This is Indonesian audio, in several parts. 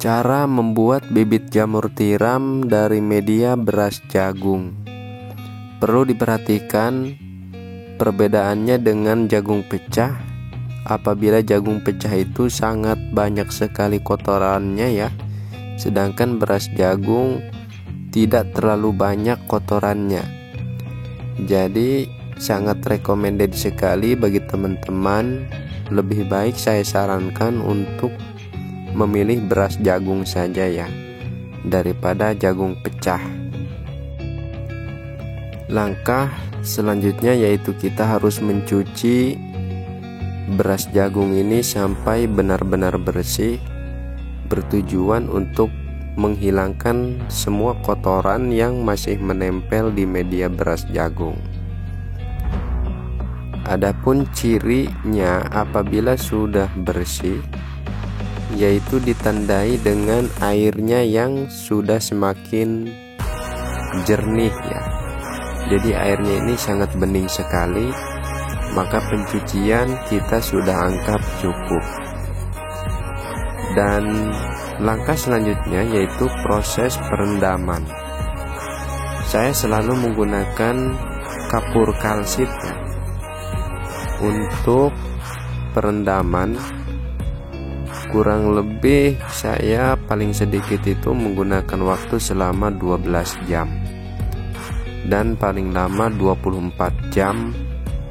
Cara membuat bibit jamur tiram dari media beras jagung. Perlu diperhatikan perbedaannya dengan jagung pecah. Apabila jagung pecah itu sangat banyak sekali kotorannya ya, sedangkan beras jagung tidak terlalu banyak kotorannya. Jadi sangat recommended sekali bagi teman-teman. Lebih baik saya sarankan untuk memilih beras jagung saja ya, daripada jagung pecah. Langkah selanjutnya yaitu kita harus mencuci beras jagung ini sampai benar-benar bersih, bertujuan untuk menghilangkan semua kotoran yang masih menempel di media beras jagung. Adapun cirinya apabila sudah bersih, yaitu ditandai dengan airnya yang sudah semakin jernih ya. Jadi airnya ini sangat bening sekali, maka pencucian kita sudah anggap cukup. Dan langkah selanjutnya yaitu proses perendaman. Saya selalu menggunakan kapur kalsit ya, untuk perendaman. Kurang lebih saya paling sedikit itu menggunakan waktu selama 12 jam, dan paling lama 24 jam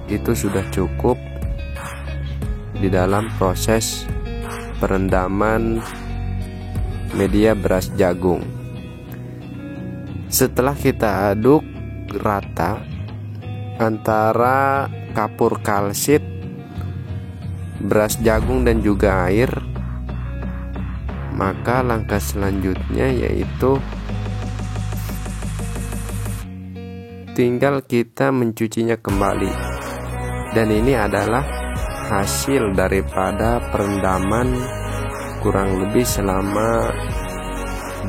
itu sudah cukup di dalam proses perendaman media beras jagung. Setelah kita aduk rata antara kapur kalsit, beras jagung dan juga air, maka langkah selanjutnya yaitu tinggal kita mencucinya kembali. Dan ini adalah hasil daripada perendaman kurang lebih selama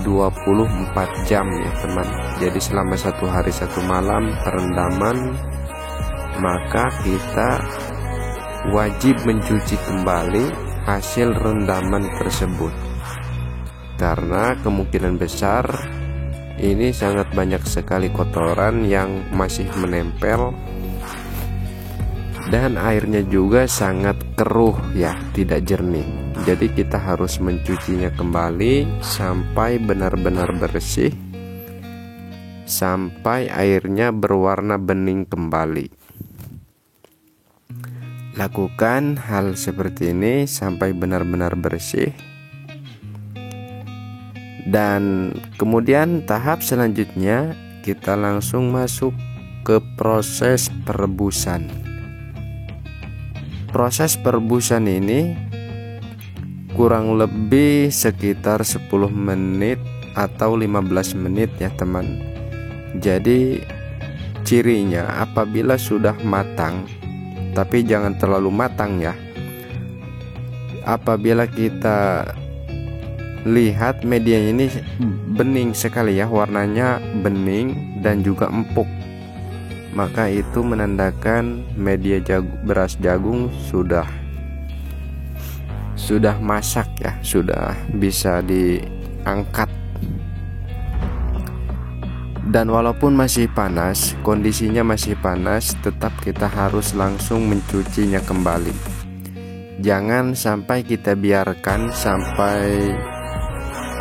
24 jam ya teman. Jadi selama 1 hari 1 malam perendaman, maka kita wajib mencuci kembali hasil rendaman tersebut, karena kemungkinan besar ini sangat banyak sekali kotoran yang masih menempel, dan airnya juga sangat keruh ya, tidak jernih. Jadi kita harus mencucinya kembali sampai benar-benar bersih, sampai airnya berwarna bening kembali. Lakukan hal seperti ini sampai benar-benar bersih. Dan kemudian tahap selanjutnya kita langsung masuk ke proses perebusan. Proses perebusan ini kurang lebih sekitar 10 menit atau 15 menit ya teman. Jadi cirinya apabila sudah matang, tapi jangan terlalu matang ya. Apabila kita lihat media ini bening sekali ya, warnanya bening dan juga empuk, maka itu menandakan media beras jagung sudah masak ya, sudah bisa diangkat. Dan walaupun masih panas, kondisinya masih panas, tetap kita harus langsung mencucinya kembali. Jangan sampai kita biarkan sampai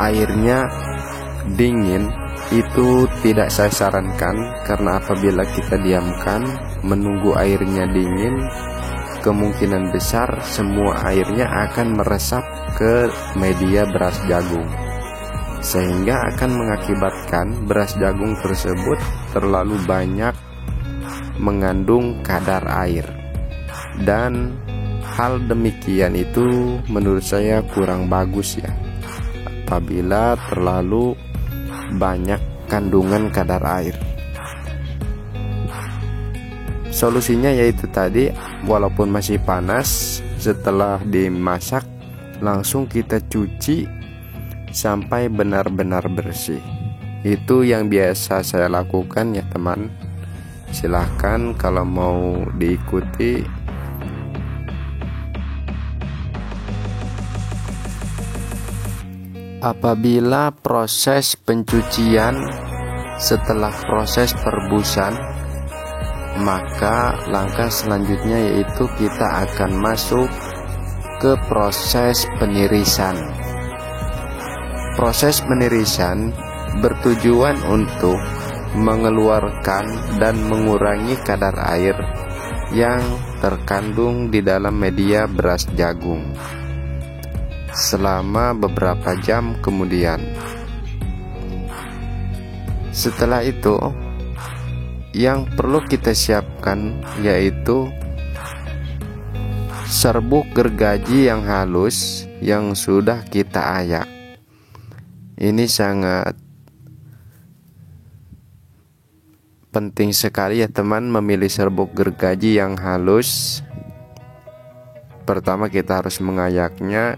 airnya dingin. Itu tidak saya sarankan, karena apabila kita diamkan menunggu airnya dingin, kemungkinan besar semua airnya akan meresap ke media beras jagung, sehingga akan mengakibatkan beras jagung tersebut terlalu banyak mengandung kadar air. Dan hal demikian itu menurut saya kurang bagus ya, apabila terlalu banyak kandungan kadar air. Solusinya yaitu tadi, walaupun masih panas, setelah dimasak langsung kita cuci sampai benar-benar bersih. Itu yang biasa saya lakukan ya teman. Silahkan kalau mau diikuti. Apabila proses pencucian setelah proses perebusan, maka langkah selanjutnya yaitu kita akan masuk ke proses penirisan. Proses penirisan bertujuan untuk mengeluarkan dan mengurangi kadar air yang terkandung di dalam media beras jagung selama beberapa jam kemudian. Setelah itu, yang perlu kita siapkan yaitu serbuk gergaji yang halus yang sudah kita ayak. Ini sangat penting sekali ya teman, memilih serbuk gergaji yang halus. Pertama kita harus mengayaknya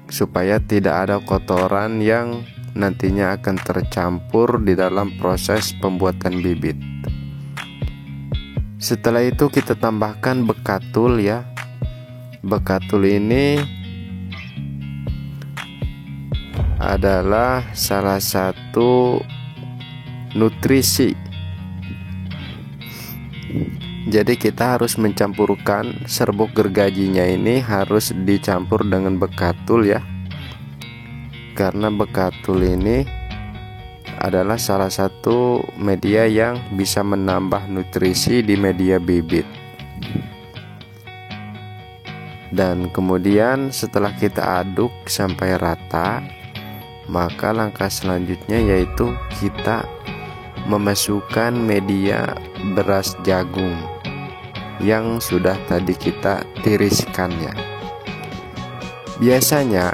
supaya tidak ada kotoran yang nantinya akan tercampur di dalam proses pembuatan bibit. Setelah itu kita tambahkan bekatul ya. Bekatul ini adalah salah satu nutrisi. Jadi kita harus mencampurkan serbuk gergajinya ini harus dicampur dengan bekatul ya. Karena bekatul ini adalah salah satu media yang bisa menambah nutrisi di media bibit. Dan kemudian setelah kita aduk sampai rata, maka langkah selanjutnya yaitu kita memasukkan media beras jagung yang sudah tadi kita tiriskannya. Biasanya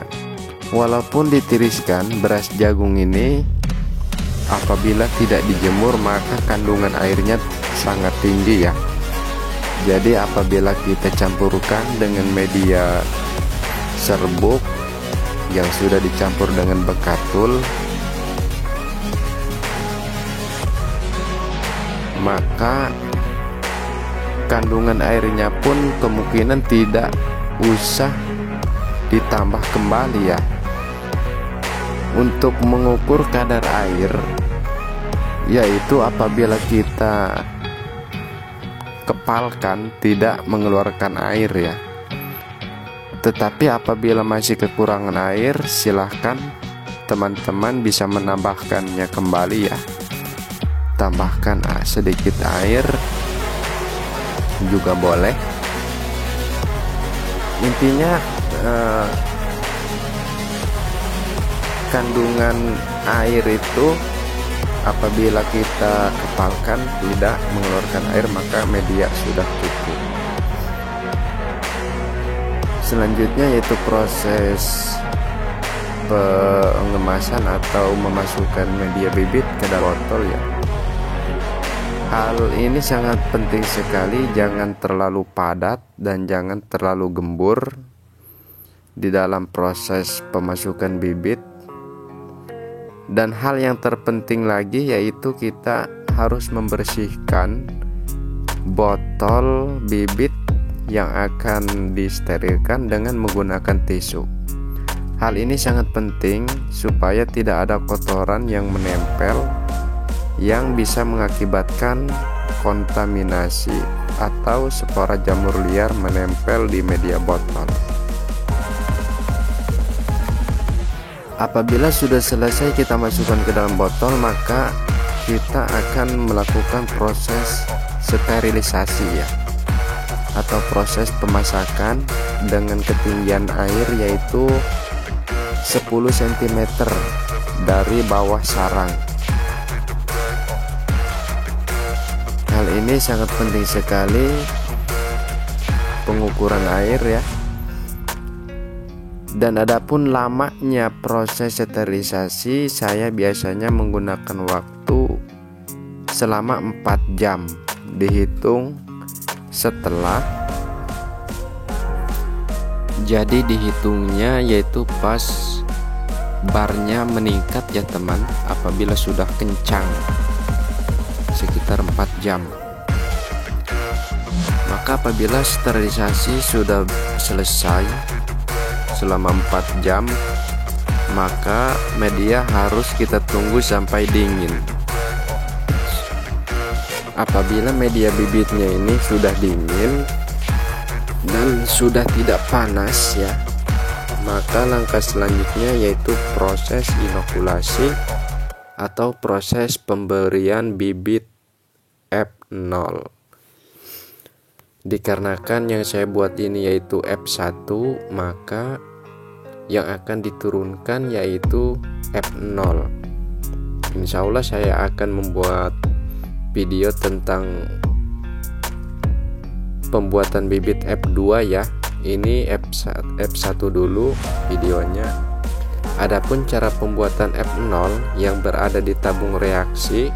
walaupun ditiriskan, beras jagung ini apabila tidak dijemur maka kandungan airnya sangat tinggi ya. Jadi apabila kita campurkan dengan media serbuk yang sudah dicampur dengan bekatul, maka kandungan airnya pun kemungkinan tidak usah ditambah kembali ya. Untuk mengukur kadar air, yaitu apabila kita kepalkan tidak mengeluarkan air ya. Tetapi apabila masih kekurangan air, silahkan teman-teman bisa menambahkannya kembali ya. Tambahkan sedikit air juga boleh. Intinya kandungan air itu apabila kita kepalkan tidak mengeluarkan air, maka media sudah cukup. Selanjutnya yaitu proses pengemasan atau memasukkan media bibit ke dalam botol ya. Hal ini sangat penting sekali, jangan terlalu padat dan jangan terlalu gembur di dalam proses pemasukan bibit. Dan hal yang terpenting lagi yaitu kita harus membersihkan botol bibit yang akan disterilkan dengan menggunakan tisu. Hal ini sangat penting supaya tidak ada kotoran yang menempel yang bisa mengakibatkan kontaminasi atau spora jamur liar menempel di media botol. Apabila sudah selesai kita masukkan ke dalam botol, maka kita akan melakukan proses sterilisasi ya, atau proses pemasakan dengan ketinggian air yaitu 10 cm dari bawah sarang. Hal ini sangat penting sekali, pengukuran air ya. Dan adapun lamanya proses sterilisasi, saya biasanya menggunakan waktu selama 4 jam dihitung setelah. Jadi dihitungnya yaitu pas barnya meningkat ya teman, apabila sudah kencang sekitar 4 jam. Maka apabila sterilisasi sudah selesai selama 4 jam, maka media harus kita tunggu sampai dingin. Apabila media bibitnya ini sudah dingin dan sudah tidak panas ya, maka langkah selanjutnya yaitu proses inokulasi atau proses pemberian bibit F0. Dikarenakan yang saya buat ini yaitu F1, maka yang akan diturunkan yaitu F0. Insya Allah saya akan membuat video tentang pembuatan bibit F2 ya. Ini F1 dulu videonya. Adapun cara pembuatan F0 yang berada di tabung reaksi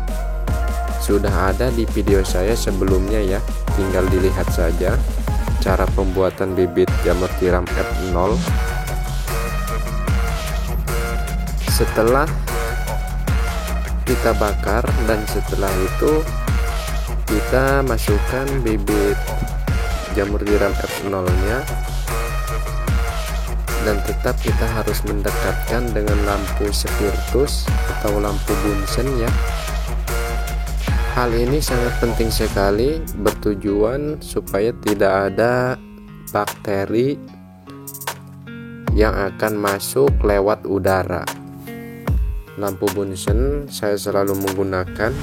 sudah ada di video saya sebelumnya ya. Tinggal dilihat saja cara pembuatan bibit jamur tiram F0. Setelah kita bakar dan setelah itu kita masukkan bibit jamur tiram F0 nya, dan tetap kita harus mendekatkan dengan lampu spiritus atau lampu bunsen ya. Hal ini sangat penting sekali, bertujuan supaya tidak ada bakteri yang akan masuk lewat udara. Lampu bunsen saya selalu menggunakan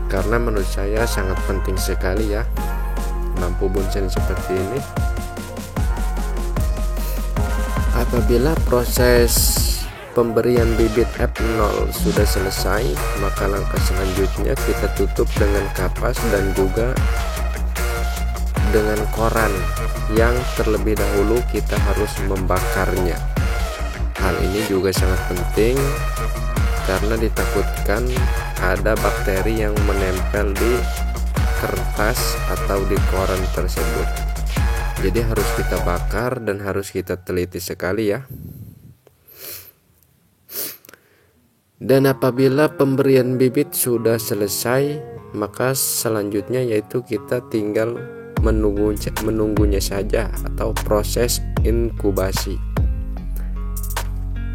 karena menurut saya sangat penting sekali ya, lampu bunsen seperti ini. Apabila proses pemberian bibit F0 sudah selesai, maka langkah selanjutnya kita tutup dengan kapas dan juga dengan koran yang terlebih dahulu kita harus membakarnya. Hal ini juga sangat penting karena ditakutkan ada bakteri yang menempel di kertas atau di koran tersebut. Jadi harus kita bakar dan harus kita teliti sekali ya. Dan apabila pemberian bibit sudah selesai, maka selanjutnya yaitu kita tinggal menunggunya saja atau proses inkubasi.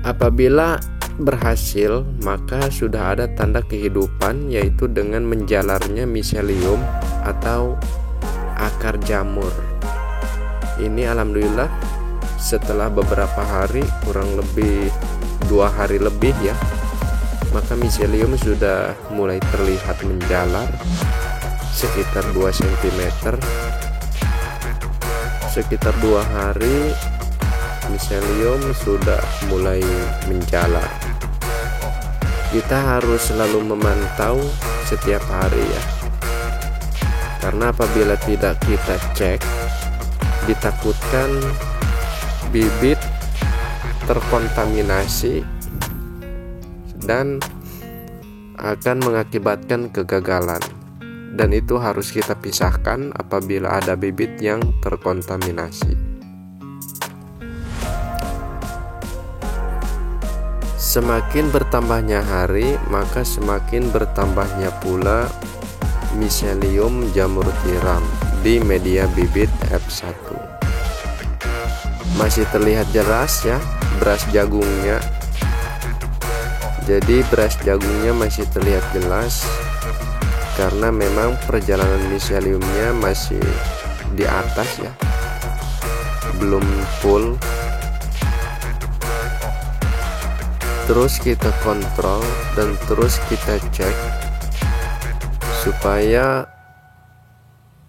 Apabila berhasil, maka sudah ada tanda kehidupan yaitu dengan menjalarnya miselium atau akar jamur. Ini alhamdulillah setelah beberapa hari, kurang lebih 2 hari lebih ya, maka miselium sudah mulai terlihat menjalar sekitar 2 cm. Sekitar 2 hari miselium sudah mulai menjalar. Kita harus selalu memantau setiap hari ya, karena apabila tidak kita cek, ditakutkan bibit terkontaminasi dan akan mengakibatkan kegagalan, dan itu harus kita pisahkan apabila ada bibit yang terkontaminasi. Semakin bertambahnya hari, maka semakin bertambahnya pula miselium jamur tiram di media bibit F1. Masih terlihat jelas ya beras jagungnya. Jadi beras jagungnya masih terlihat jelas karena memang perjalanan miseliumnya masih di atas ya, belum full. Terus kita kontrol dan terus kita cek supaya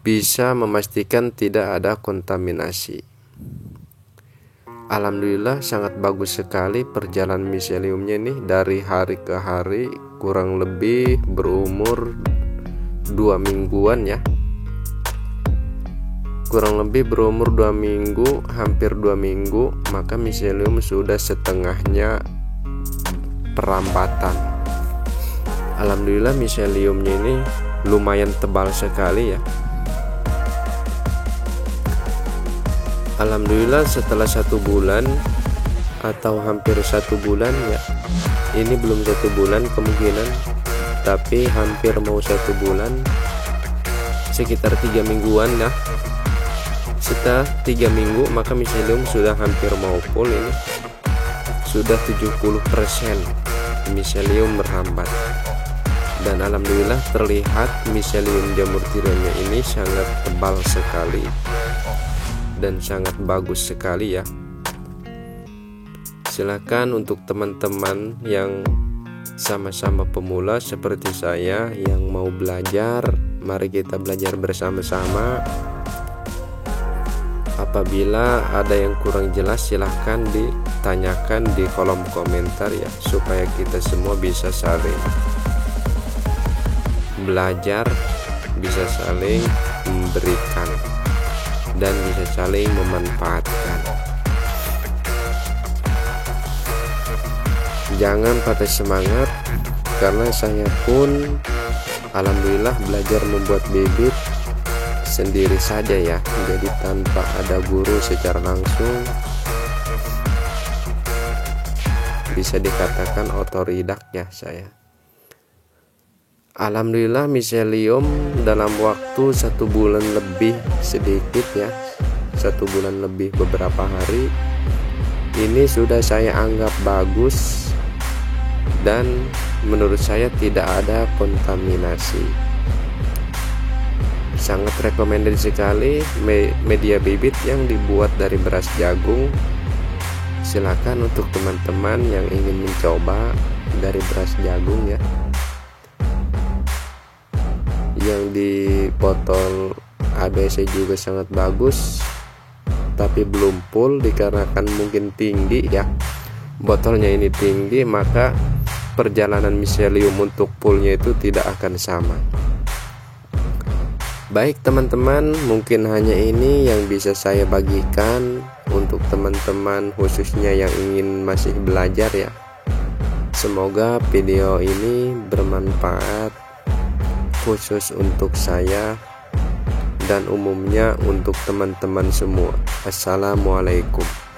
bisa memastikan tidak ada kontaminasi. Alhamdulillah sangat bagus sekali perjalanan miseliumnya nih, dari hari ke hari kurang lebih berumur 2 mingguan ya. Kurang lebih berumur 2 minggu, hampir 2 minggu, maka miselium sudah setengahnya perambatan. Alhamdulillah miseliumnya ini lumayan tebal sekali ya. Alhamdulillah setelah 1 bulan atau hampir 1 bulan ya, ini belum 1 bulan kemungkinan, tapi hampir mau 1 bulan, sekitar 3 mingguan ya. Setelah 3 minggu maka miselium sudah hampir mau full ini. sudah 70% miselium merambat, dan alhamdulillah terlihat miselium jamur tiramnya ini sangat tebal sekali dan sangat bagus sekali ya. Silakan untuk teman-teman yang sama-sama pemula seperti saya yang mau belajar, mari kita belajar bersama-sama. Apabila ada yang kurang jelas silahkan ditanyakan di kolom komentar ya, supaya kita semua bisa saling belajar, bisa saling memberikan, dan bisa saling memanfaatkan. Jangan patah semangat, karena saya pun alhamdulillah belajar membuat bibit sendiri saja ya, jadi tanpa ada guru secara langsung. Bisa dikatakan otodidak ya saya. Alhamdulillah miselium dalam waktu 1 bulan lebih sedikit ya, 1 bulan lebih beberapa hari ini sudah saya anggap bagus, dan menurut saya tidak ada kontaminasi. Sangat recommended sekali media bibit yang dibuat dari beras jagung. Silakan untuk teman-teman yang ingin mencoba dari beras jagung ya. Yang di botol ABC juga sangat bagus, tapi belum full dikarenakan mungkin tinggi ya. Botolnya ini tinggi, maka perjalanan miselium untuk fullnya itu tidak akan sama. Baik teman-teman, mungkin hanya ini yang bisa saya bagikan untuk teman-teman khususnya yang ingin masih belajar ya. Semoga video ini bermanfaat khusus untuk saya dan umumnya untuk teman-teman semua. Assalamualaikum.